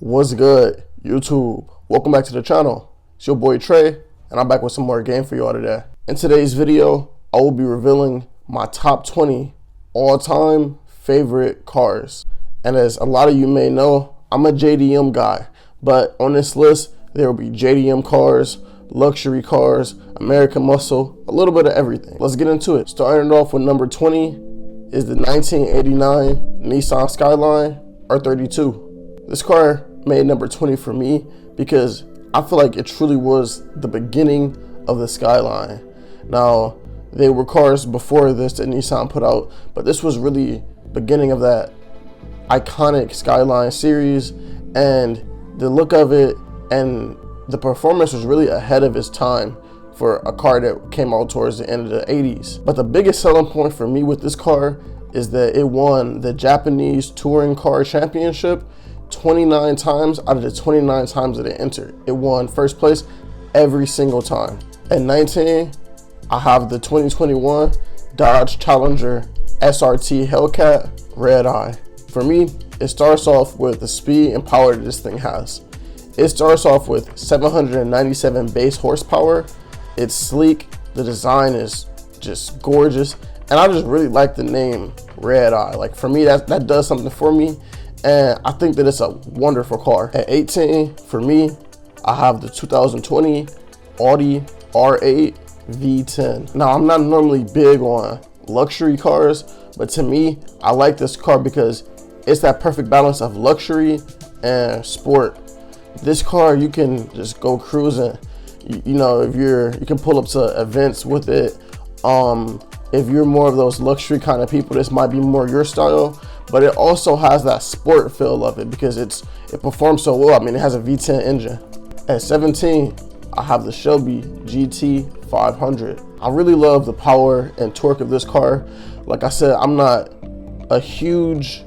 What's good, YouTube? Welcome back to the channel. It's your boy Trey, and I'm back with some more game for y'all today. In today's video, I will be revealing my top 20 all-time favorite cars. And as a lot of you may know, I'm a JDM guy, but on this list, there will be JDM cars, luxury cars, American muscle, a little bit of everything. Let's get into it. Starting off with number 20 is the 1989 Nissan Skyline R32. This car made number 20 for me because I feel like it truly was the beginning of the Skyline. Now, there were cars before this that Nissan put out, but this was really beginning of that iconic Skyline series, and the look of it and the performance was really ahead of its time for a car that came out towards the end of the 80s. But the biggest selling point for me with this car is that it won the Japanese Touring Car Championship 29 times out of the 29 times that it entered. It won first place every single time. At 19, I have the 2021 Dodge Challenger SRT Hellcat Red Eye. For me, it starts off with the speed and power that this thing has. It starts off with 797 base horsepower. It's sleek, the design is just gorgeous, and I just really like the name Red Eye. Like, for me, that does something for me, and I think that it's a wonderful car. At 18, for me, I have the 2020 Audi R8 V10. Now, I'm not normally big on luxury cars, but to me, I like this car because it's that perfect balance of luxury and sport. This car, you can just go cruising. You know, you can pull up to events with it. If you're more of those luxury kind of people, this might be more your style, but it also has that sport feel of it because it performs so well. I mean, it has a V10 engine. At 17, I have the Shelby GT 500. I really love the power and torque of this car. Like I said, I'm not a huge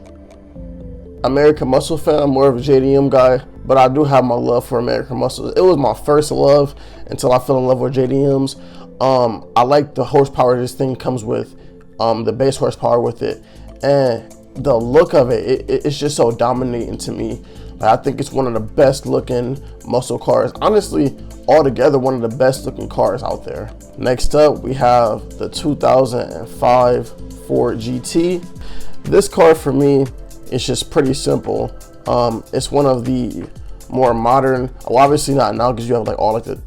American Muscle fan. I'm more of a JDM guy, but I do have my love for American Muscle. It was my first love until I fell in love with JDMs. I like the horsepower this thing comes with, the base horsepower with it, and the look of it's just so dominating to me. Like, I think it's one of the best looking muscle cars. Honestly, altogether, one of the best looking cars out there. Next up, we have the 2005 Ford GT. This car for me, it's just pretty simple. It's one of the more modern, well, obviously not now because you have like all like the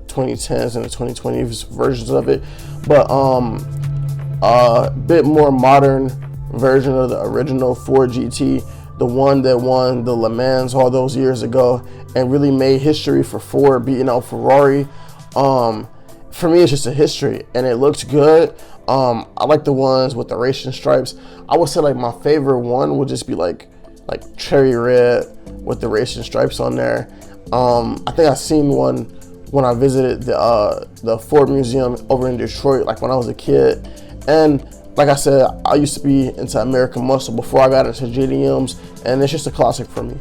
2010s and the 2020s versions of it, but a bit more modern version of the original Ford GT, the one that won the Le Mans all those years ago and really made history for Ford, beating out Ferrari. For me, it's just a history and it looks good. I like the ones with the racing stripes. I would say like my favorite one would just be like cherry red with the racing stripes on there. I think I seen one when I visited the Ford Museum over in Detroit, like when I was a kid. And like I said, I used to be into American Muscle before I got into JDMs, and it's just a classic for me.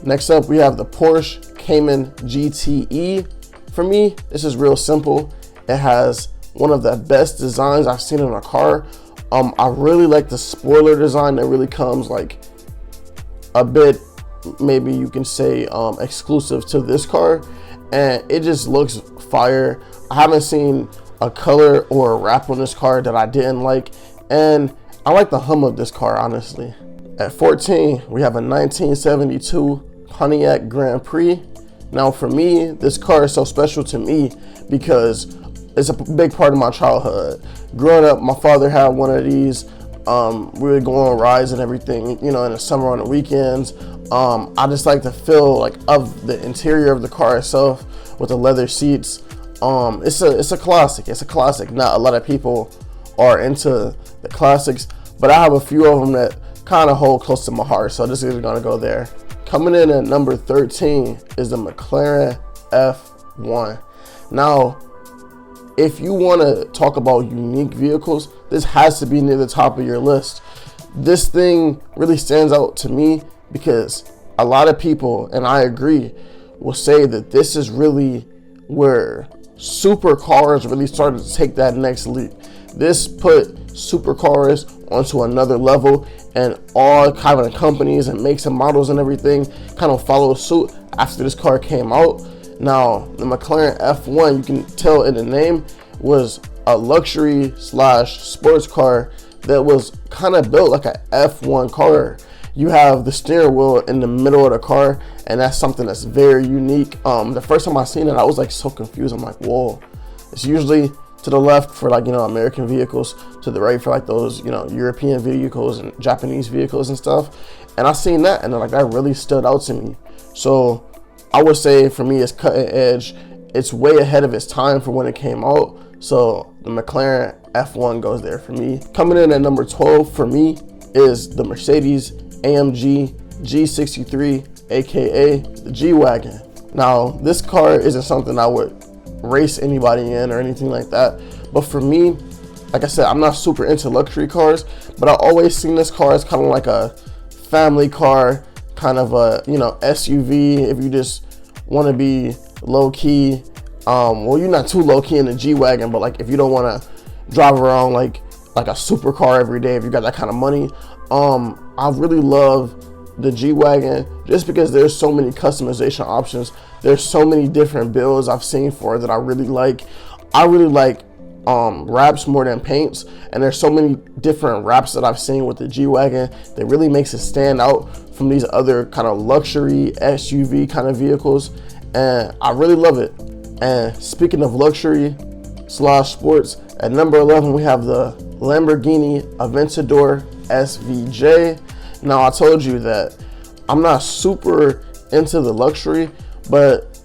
Next up, we have the Porsche Cayman GTE. For me, this is real simple. It has one of the best designs I've seen in a car. I really like the spoiler design that really comes like a bit, maybe you can say exclusive to this car, and it just looks fire. I haven't seen a color or a wrap on this car that I didn't like, and I like the hum of this car, honestly. At 14, we have a 1972 Pontiac Grand Prix. Now for me, this car is so special to me because it's a big part of my childhood. Growing up, my father had one of these. We would go on rides and everything, you know, in the summer on the weekends. I just like the feel like of the interior of the car itself with the leather seats. It's a classic. It's a classic. Not a lot of people are into the classics, but I have a few of them that kind of hold close to my heart, so this is gonna go there. Coming in at number 13 is the McLaren F1. Now, if you want to talk about unique vehicles, this has to be near the top of your list. This thing really stands out to me because a lot of people, and I agree, will say that this is really where supercars really started to take that next leap. This put supercars onto another level, and all kind of companies and makes and models and everything kind of followed suit after this car came out. Now, the McLaren F1, you can tell in the name, was a luxury slash sports car that was kind of built like a F1 car. You have the steering wheel in the middle of the car, and that's something that's very unique. The first time I seen it, I was like so confused. I'm like, whoa. It's usually to the left for like, you know, American vehicles, to the right for like those, you know, European vehicles and Japanese vehicles and stuff. And I seen that, and then like that really stood out to me. So I would say for me, it's cutting edge. It's way ahead of its time for when it came out. So the McLaren F1 goes there for me. Coming in at number 12 for me is the Mercedes AMG G63, aka the G-Wagon. Now, this car isn't something I would race anybody in or anything like that, but for me, like I said, I'm not super into luxury cars, but I always seen this car as kind of like a family car, kind of a, you know, SUV if you just want to be low-key. Well, you're not too low-key in the G-Wagon, but like if you don't want to drive around like a supercar every day, if you got that kind of money, I really love the G-Wagon just because there's so many customization options. There's so many different builds I've seen for it that I really like. I really like wraps more than paints, and there's so many different wraps that I've seen with the G-Wagon that really makes it stand out from these other kind of luxury SUV kind of vehicles, and I really love it. And speaking of luxury slash sports, at number 11 we have the Lamborghini Aventador SVJ. Now, I told you that I'm not super into the luxury, but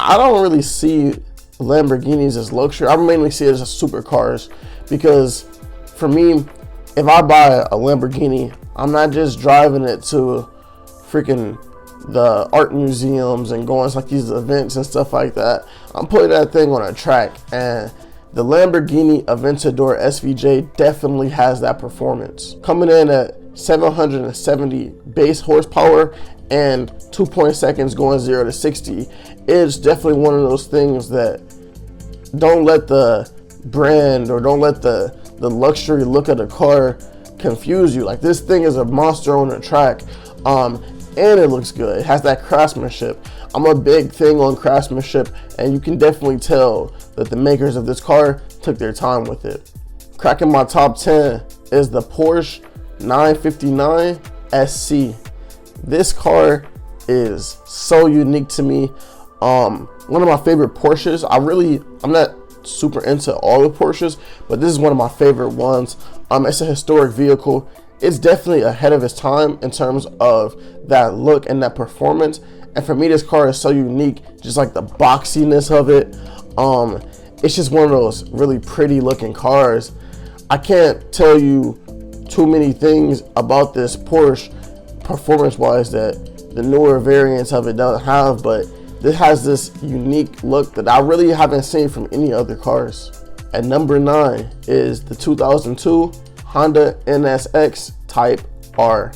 I don't really see Lamborghinis as luxury. I mainly see it as supercars, because for me, if I buy a Lamborghini, I'm not just driving it to freaking the art museums and going to like these events and stuff like that. I'm putting that thing on a track, and the Lamborghini Aventador SVJ definitely has that performance. Coming in at 770 base horsepower and 2.0 seconds going 0 to 60. It's definitely one of those things that don't let the brand or don't let the luxury look of the car confuse you. Like, this thing is a monster on the track, and it looks good. It has that craftsmanship. I'm a big thing on craftsmanship, and you can definitely tell that the makers of this car took their time with it. Cracking my top 10 is the Porsche 959 SC. This car is so unique to me. One of my favorite Porsches. I'm not super into all the Porsches, but this is one of my favorite ones. It's a historic vehicle. It's definitely ahead of its time in terms of that look and that performance. And for me, this car is so unique, just like the boxiness of it. It's just one of those really pretty looking cars. I can't tell you too many things about this Porsche performance wise that the newer variants of it don't have, but this has this unique look that I really haven't seen from any other cars. At number 9 is the 2002 Honda NSX Type R.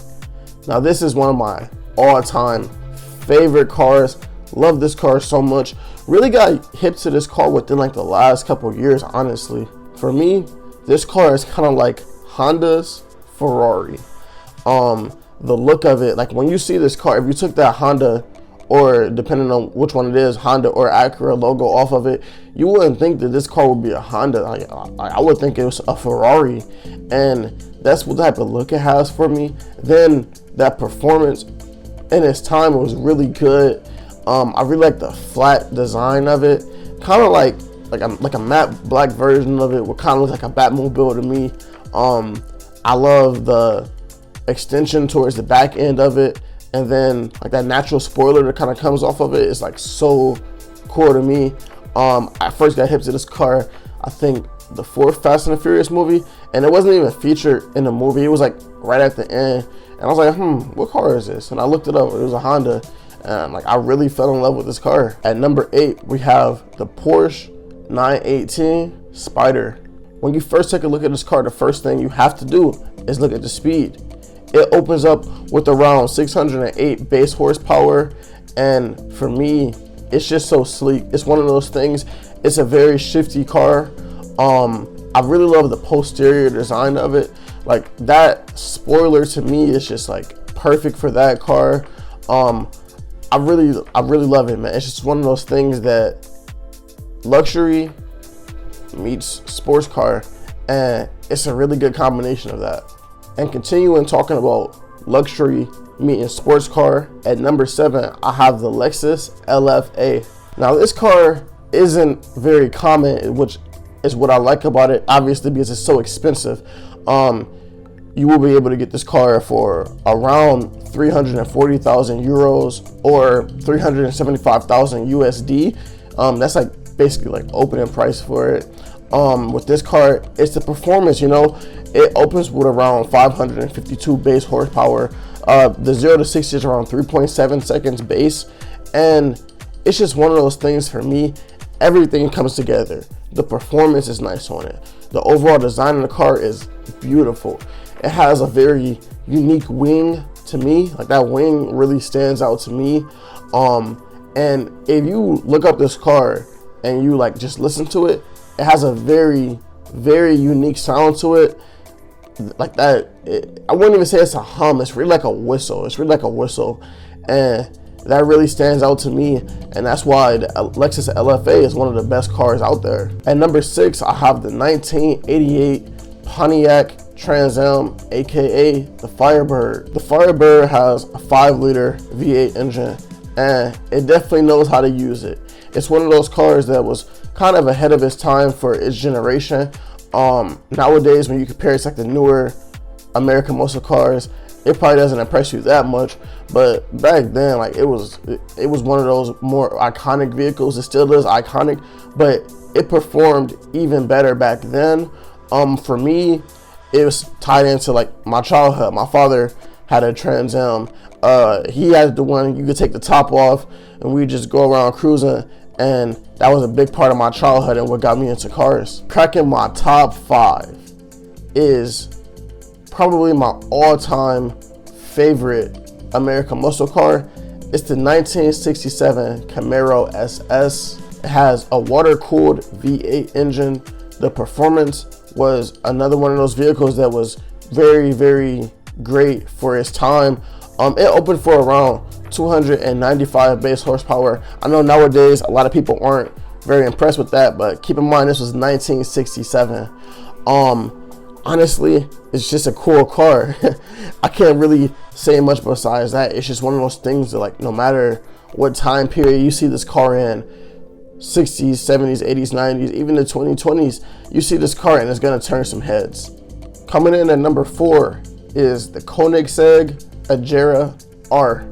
Now, this is one of my all-time favorite cars. Love this car so much. Really got hip to this car within like the last couple of years, honestly. For me, this car is kind of like Honda's Ferrari. The look of it, like when you see this car, if you took that Honda, or depending on which one it is, Honda or Acura logo off of it, you wouldn't think that this car would be a Honda. I would think it was a Ferrari, and that's what type of look it has for me. Then that performance in its time was really good. I really like the flat design of it, kind of like a matte black version of it, what kind of looks like a Batmobile to me. I love the extension towards the back end of it, and then like that natural spoiler that kind of comes off of it is like so cool to me. I first got hip to this car, I think the 4th Fast and the Furious movie, and it wasn't even featured in the movie. It was like right at the end, and I was like, what car is this? And I looked it up. It was a Honda, and like I really fell in love with this car. At number 8, we have the Porsche 918 Spider. When you first take a look at this car, the first thing you have to do is look at the speed. It opens up with around 608 base horsepower, and for me, it's just so sleek. It's one of those things. It's a very shifty car. I really love the posterior design of it. Like that spoiler to me is just like perfect for that car. I really love it, man. It's just one of those things that luxury meets sports car, and it's a really good combination of that. And continuing talking about luxury meeting sports car, at number 7 I have the Lexus LFA. Now this car isn't very common, which is what I like about it, obviously, because it's so expensive. You will be able to get this car for around 340,000 euros or 375,000 USD. That's like basically like opening price for it. With this car, it's the performance, you know. It opens with around 552 base horsepower. The 0 to 60 is around 3.7 seconds base, and it's just one of those things for me. Everything comes together. The performance is nice on it. The overall design of the car is beautiful. It has a very unique wing to me. Like that wing really stands out to me. And if you look up this car and you like just listen to it, it has a very, very unique sound to it. Like that, I wouldn't even say it's a hum. It's really like a whistle. It's really like a whistle, and that really stands out to me. And that's why the Lexus LFA is one of the best cars out there. At number 6, I have the 1988 Pontiac Trans Am, aka the Firebird. The Firebird has a 5-liter V8 engine, and it definitely knows how to use it. It's one of those cars that was kind of ahead of its time for its generation. Nowadays, when you compare it to like the newer American muscle cars, it probably doesn't impress you that much. But back then, like it was one of those more iconic vehicles. It still is iconic, but it performed even better back then. For me, it was tied into like my childhood. My father had a Trans Am. He had the one you could take the top off and we just go around cruising, and that was a big part of my childhood and what got me into cars. Cracking my top 5 is probably my all-time favorite American muscle car. It's the 1967 Camaro SS. It has a water-cooled V8 engine. The performance was another one of those vehicles that was very, very great for its time. It opened for around 295 base horsepower. I know nowadays a lot of people aren't very impressed with that, but keep in mind this was 1967. Honestly, it's just a cool car. I can't really say much besides that. It's just one of those things that, like, no matter what time period you see this car in, 60s, 70s, 80s, 90s, even the 2020s, you see this car and it's gonna turn some heads. Coming in at number 4 is the Koenigsegg Agera R.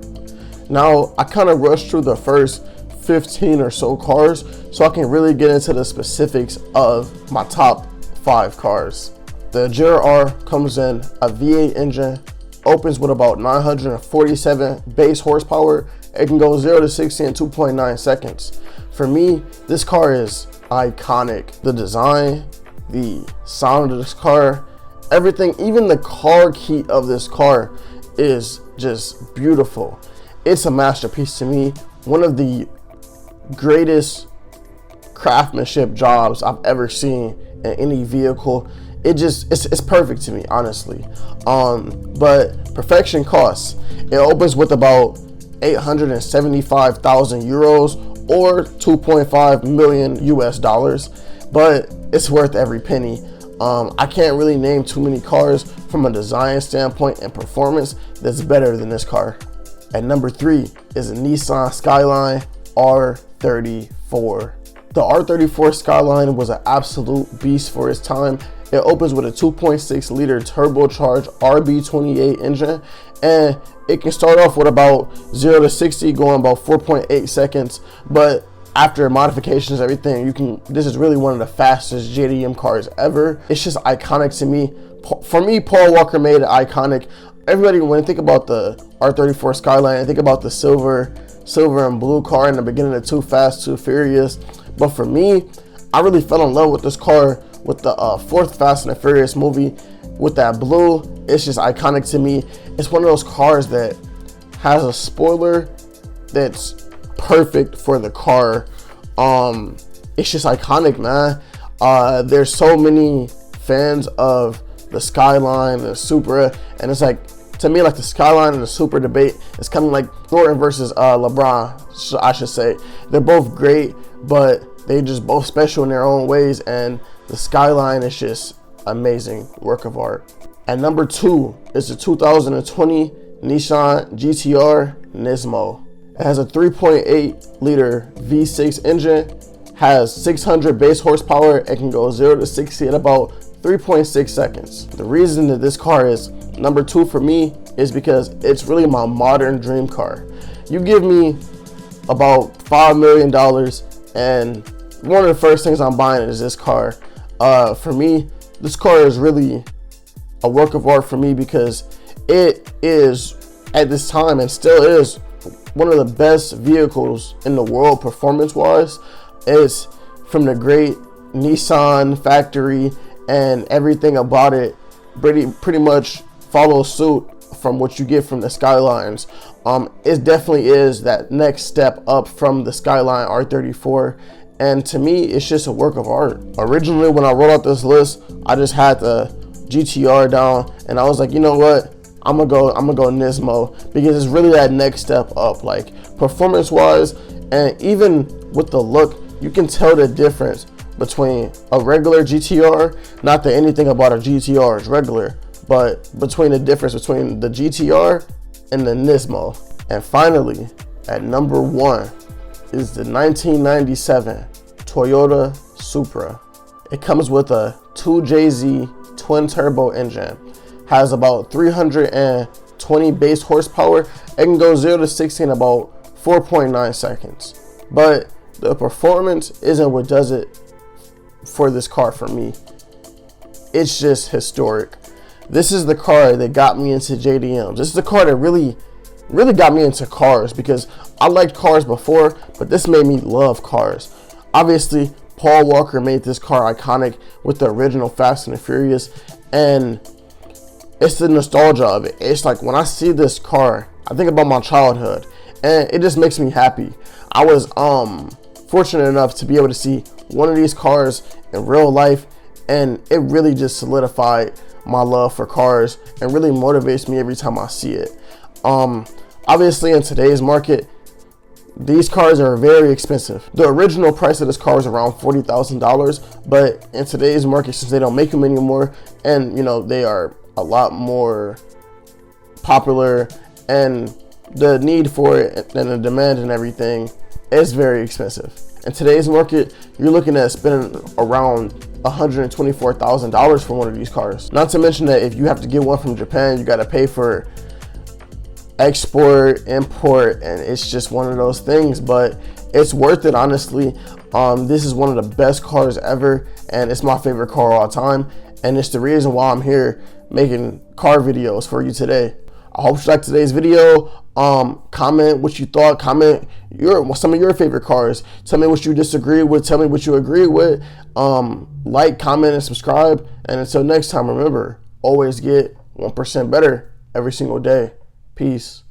Now, I kind of rushed through the first 15 or so cars so I can really get into the specifics of my top 5 cars. The Agera R comes in a V8 engine, opens with about 947 base horsepower. It can go 0 to 60 in 2.9 seconds. For me, this car is iconic. The design, the sound of this car, everything, even the car key of this car is just beautiful. It's a masterpiece to me. One of the greatest craftsmanship jobs I've ever seen in any vehicle. It's perfect to me, honestly. But perfection costs. It opens with about 875,000 euros or 2.5 million US dollars, but it's worth every penny. I can't really name too many cars from a design standpoint and performance that's better than this car. At number 3 is a Nissan Skyline R34. The R34 Skyline was an absolute beast for its time. It opens with a 2.6 liter turbocharged RB28 engine, and it can start off with about 0 to 60 going about 4.8 seconds, but after modifications, everything, this is really one of the fastest JDM cars ever. It's just iconic to me. For me, Paul Walker made it iconic. Everybody, when they think about the R34 Skyline, they think about the silver and blue car in the beginning of Too Fast, Too Furious. But for me, I really fell in love with this car with the 4th Fast and the Furious movie. With that blue, it's just iconic to me. It's one of those cars that has a spoiler that's perfect for the car. It's just iconic, man. There's so many fans of the Skyline, the Supra, and it's like, to me, like the Skyline and the Supra debate is kind of like Thornton versus LeBron, I should say. They're both great, but they just both special in their own ways, and the Skyline is just amazing work of art. And number 2 is the 2020 Nissan GTR Nismo. It has a 3.8 liter V6 engine, has 600 base horsepower, and can go 0 to 60 in about 3.6 seconds. The reason that this car is number 2 for me is because it's really my modern dream car. You give me about $5 million and one of the first things I'm buying is this car. For me, this car is really a work of art for me because it is, at this time, and still is, one of the best vehicles in the world performance-wise. It's from the great Nissan factory, and everything about it pretty much follows suit from what you get from the Skylines. It definitely is that next step up from the Skyline R34, and to me, it's just a work of art. Originally, when I wrote out this list, I just had the GTR down, and I was like, you know what? I'm gonna go Nismo, because it's really that next step up, like performance-wise, and even with the look, you can tell the difference between a regular GTR. Not that anything about a GTR is regular, but between the difference between the GTR and the Nismo. And finally, at number 1 is the 1997 Toyota Supra. It comes with a 2JZ twin turbo engine, has about 320 base horsepower, and can go 0 to 60 in about 4.9 seconds. But the performance isn't what does it for this car for me. It's just historic. This is the car that got me into JDMs. This is the car that really got me into cars, because I liked cars before, but this made me love cars. Obviously, Paul Walker made this car iconic with the original Fast and the Furious, and it's the nostalgia of it. It's like when I see this car, I think about my childhood, and it just makes me happy. I was fortunate enough to be able to see one of these cars in real life, and it really just solidified my love for cars and really motivates me every time I see it. Obviously, in today's market, these cars are very expensive. The original price of this car was around $40,000, but in today's market, since they don't make them anymore, and you know, they are a lot more popular, and the need for it and the demand and everything is very expensive. In today's market, you're looking at spending around $124,000 for one of these cars. Not to mention that if you have to get one from Japan, you got to pay for export, import, and it's just one of those things, but it's worth it, honestly. This is one of the best cars ever, and it's my favorite car of all time, and it's the reason why I'm here making car videos for you today. I hope you liked today's video. Comment what you thought. Comment some of your favorite cars. Tell me what you disagree with. Tell me what you agree with. Like, comment, and subscribe. And until next time, remember, always get 1% better every single day. Peace.